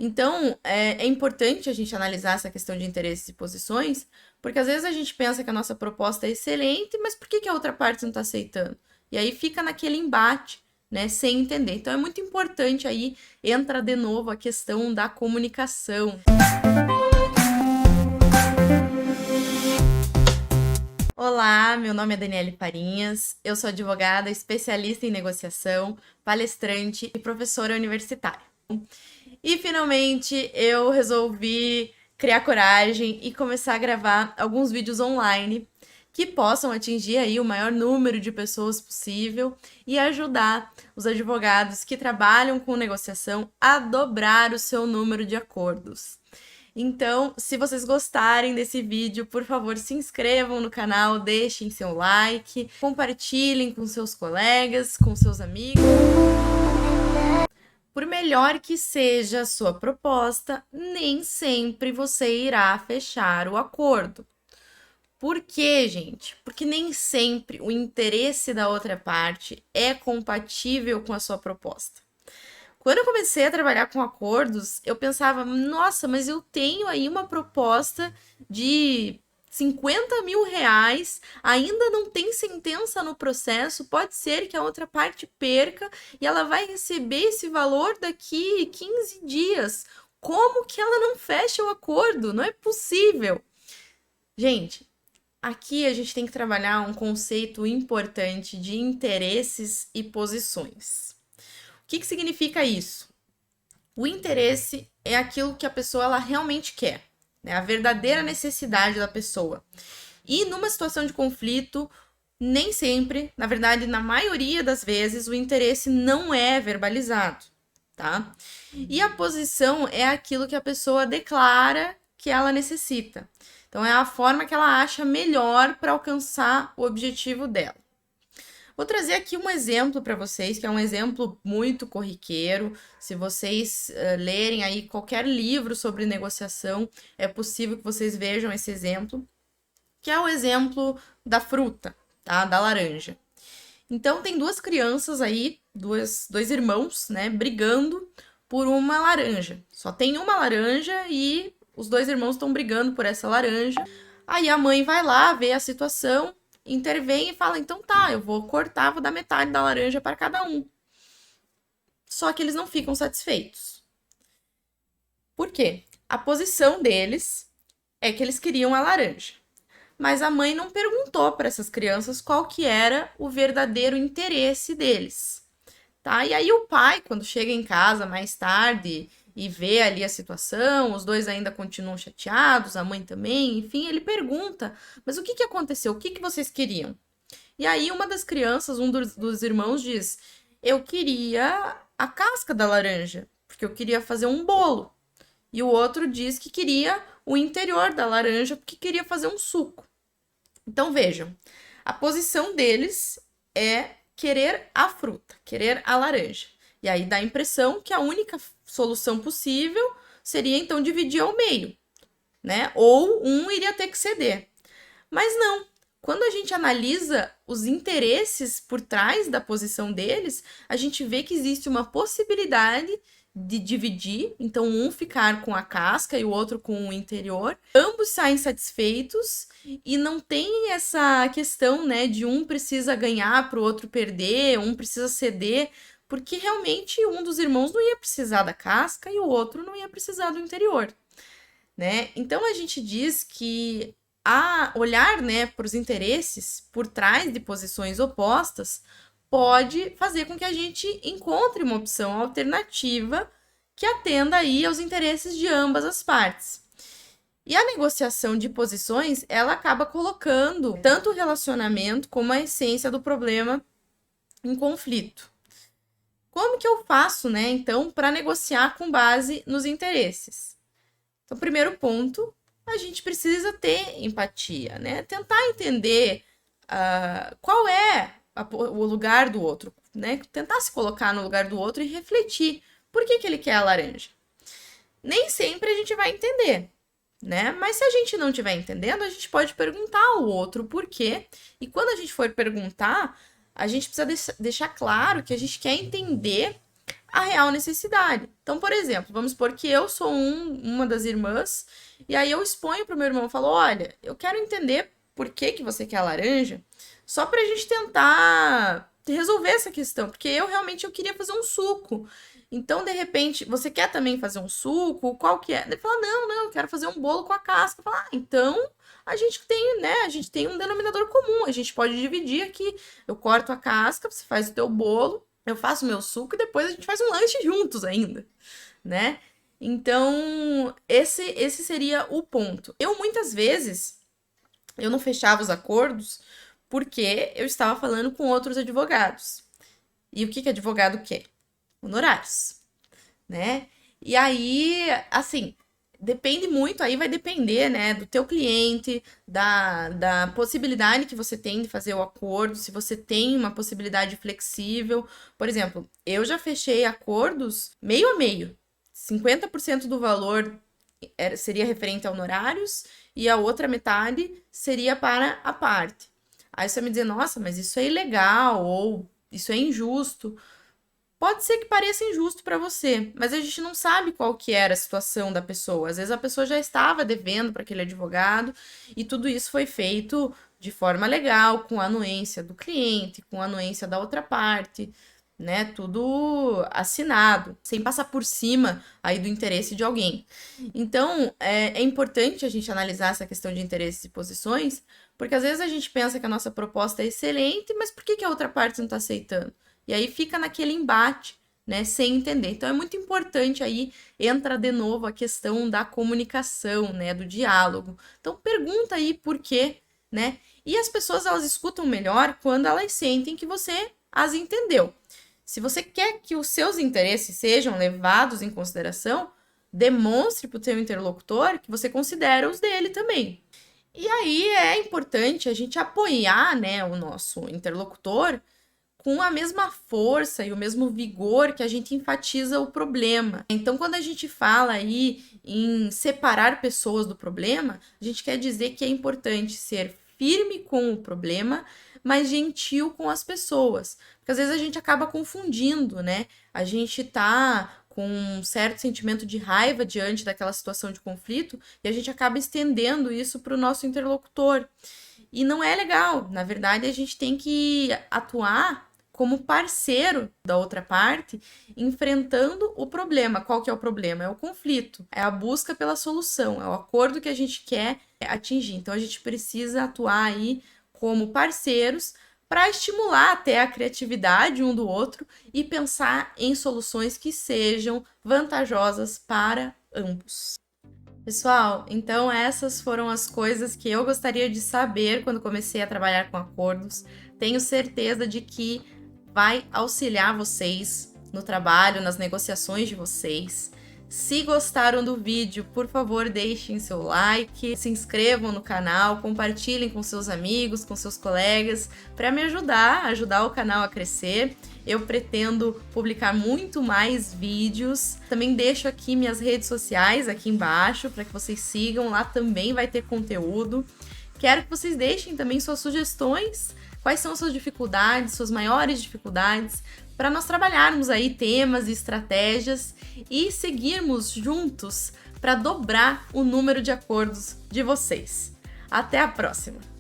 Então, é importante a gente analisar essa questão de interesses e posições, porque às vezes a gente pensa que a nossa proposta é excelente, mas por que que a outra parte não está aceitando? E aí fica naquele embate, né, sem entender. Então, é muito importante aí, entra de novo a questão da comunicação. Olá, meu nome é Daniele Farinhas, eu sou advogada, especialista em negociação, palestrante e professora universitária. E finalmente eu resolvi criar coragem e começar a gravar alguns vídeos online que possam atingir aí o maior número de pessoas possível e ajudar os advogados que trabalham com negociação a dobrar o seu número de acordos. Então, se vocês gostarem desse vídeo, por favor, se inscrevam no canal, deixem seu like, compartilhem com seus colegas, com seus amigos. Por melhor que seja a sua proposta, nem sempre você irá fechar o acordo. Por quê, gente? Porque nem sempre o interesse da outra parte é compatível com a sua proposta. Quando eu comecei a trabalhar com acordos, eu pensava, nossa, mas eu tenho aí uma proposta de 50 mil reais, ainda não tem sentença no processo, pode ser que a outra parte perca e ela vai receber esse valor daqui 15 dias. Como que ela não fecha o acordo? Não é possível. Gente, aqui a gente tem que trabalhar um conceito importante de interesses e posições. O que significa isso? O interesse é aquilo que a pessoa ela realmente quer, né? A verdadeira necessidade da pessoa. E numa situação de conflito, nem sempre, na verdade, na maioria das vezes, o interesse não é verbalizado, tá? E a posição é aquilo que a pessoa declara que ela necessita. Então, é a forma que ela acha melhor para alcançar o objetivo dela. Vou trazer aqui um exemplo para vocês, que é um exemplo muito corriqueiro. Se vocês lerem aí qualquer livro sobre negociação, é possível que vocês vejam esse exemplo, que é o exemplo da fruta, tá? Da laranja. Então, tem duas crianças aí, dois irmãos, né, brigando por uma laranja. Só tem uma laranja e os dois irmãos estão brigando por essa laranja. Aí a mãe vai lá, vê a situação, intervém e fala, então tá, eu vou cortar, vou dar metade da laranja para cada um. Só que eles não ficam satisfeitos. Por quê? A posição deles é que eles queriam a laranja. Mas a mãe não perguntou para essas crianças qual que era o verdadeiro interesse deles, tá? E aí o pai, quando chega em casa mais tarde e vê ali a situação, os dois ainda continuam chateados, a mãe também, enfim, ele pergunta, mas o que aconteceu? O que vocês queriam? E aí uma das crianças, um dos irmãos diz, eu queria a casca da laranja, porque eu queria fazer um bolo. E o outro diz que queria o interior da laranja, porque queria fazer um suco. Então vejam, a posição deles é querer a fruta, querer a laranja. E aí dá a impressão que a única solução possível seria então dividir ao meio, né? Ou um iria ter que ceder. Mas não. Quando a gente analisa os interesses por trás da posição deles, a gente vê que existe uma possibilidade de dividir, então um ficar com a casca e o outro com o interior. Ambos saem satisfeitos e não tem essa questão, né, de um precisa ganhar para o outro perder, um precisa ceder, porque realmente um dos irmãos não ia precisar da casca e o outro não ia precisar do interior, né? Então a gente diz que a olhar, né, para os interesses por trás de posições opostas pode fazer com que a gente encontre uma opção alternativa que atenda aí aos interesses de ambas as partes. E a negociação de posições, ela acaba colocando tanto o relacionamento como a essência do problema em conflito. Como que eu faço, né, então, para negociar com base nos interesses? Então, primeiro ponto, a gente precisa ter empatia, né? Tentar entender qual é o lugar do outro, né? Tentar se colocar no lugar do outro e refletir por que ele quer a laranja. Nem sempre a gente vai entender, né? Mas se a gente não estiver entendendo, a gente pode perguntar ao outro por quê. E quando a gente for perguntar, a gente precisa deixar claro que a gente quer entender a real necessidade. Então, por exemplo, vamos supor que eu sou uma das irmãs, e aí eu exponho para o meu irmão, falo, olha, eu quero entender por que que você quer a laranja, só para a gente tentar resolver essa questão, porque eu queria fazer um suco. Então, de repente, você quer também fazer um suco? Qual que é? Ele fala, não, eu quero fazer um bolo com a casca. Fala, então a gente tem, né? A gente tem um denominador comum. A gente pode dividir aqui. Eu corto a casca, você faz o teu bolo, eu faço o meu suco e depois a gente faz um lanche juntos ainda, né? Então, esse seria o ponto. Eu muitas vezes eu não fechava os acordos porque eu estava falando com outros advogados. E o que que advogado quer? Honorários, né? E aí, assim, depende muito, aí vai depender, né, do teu cliente, da possibilidade que você tem de fazer o acordo, se você tem uma possibilidade flexível. Por exemplo, eu já fechei acordos meio a meio. 50% do valor seria referente a honorários e a outra metade seria para a parte. Aí você vai me dizer, nossa, mas isso é ilegal ou isso é injusto. Pode ser que pareça injusto para você, mas a gente não sabe qual que era a situação da pessoa. Às vezes a pessoa já estava devendo para aquele advogado e tudo isso foi feito de forma legal, com a anuência do cliente, com a anuência da outra parte, né? Tudo assinado, sem passar por cima aí do interesse de alguém. Então, é importante a gente analisar essa questão de interesses e posições, porque às vezes a gente pensa que a nossa proposta é excelente, mas por que que a outra parte não está aceitando? E aí fica naquele embate, né, sem entender. Então é muito importante aí, entra de novo a questão da comunicação, né, do diálogo. Então pergunta aí por quê, né? E as pessoas, elas escutam melhor quando elas sentem que você as entendeu. Se você quer que os seus interesses sejam levados em consideração, demonstre para o teu interlocutor que você considera os dele também. E aí é importante a gente apoiar, né, o nosso interlocutor com a mesma força e o mesmo vigor que a gente enfatiza o problema. Então, quando a gente fala aí em separar pessoas do problema, a gente quer dizer que é importante ser firme com o problema, mas gentil com as pessoas. Porque às vezes a gente acaba confundindo, né? A gente tá com um certo sentimento de raiva diante daquela situação de conflito e a gente acaba estendendo isso para o nosso interlocutor. E não é legal. Na verdade, a gente tem que atuar como parceiro da outra parte, enfrentando o problema. Qual que é o problema? É o conflito, é a busca pela solução, é o acordo que a gente quer atingir. Então a gente precisa atuar aí como parceiros para estimular até a criatividade um do outro e pensar em soluções que sejam vantajosas para ambos. Pessoal, então essas foram as coisas que eu gostaria de saber quando comecei a trabalhar com acordos. Tenho certeza de que vai auxiliar vocês no trabalho, nas negociações de vocês. Se gostaram do vídeo, por favor, deixem seu like, se inscrevam no canal, compartilhem com seus amigos, com seus colegas, para me ajudar o canal a crescer. Eu pretendo publicar muito mais vídeos. Também deixo aqui minhas redes sociais aqui embaixo para que vocês sigam, lá também vai ter conteúdo. Quero que vocês deixem também suas sugestões, quais são suas dificuldades, suas maiores dificuldades, para nós trabalharmos aí temas e estratégias e seguirmos juntos para dobrar o número de acordos de vocês. Até a próxima!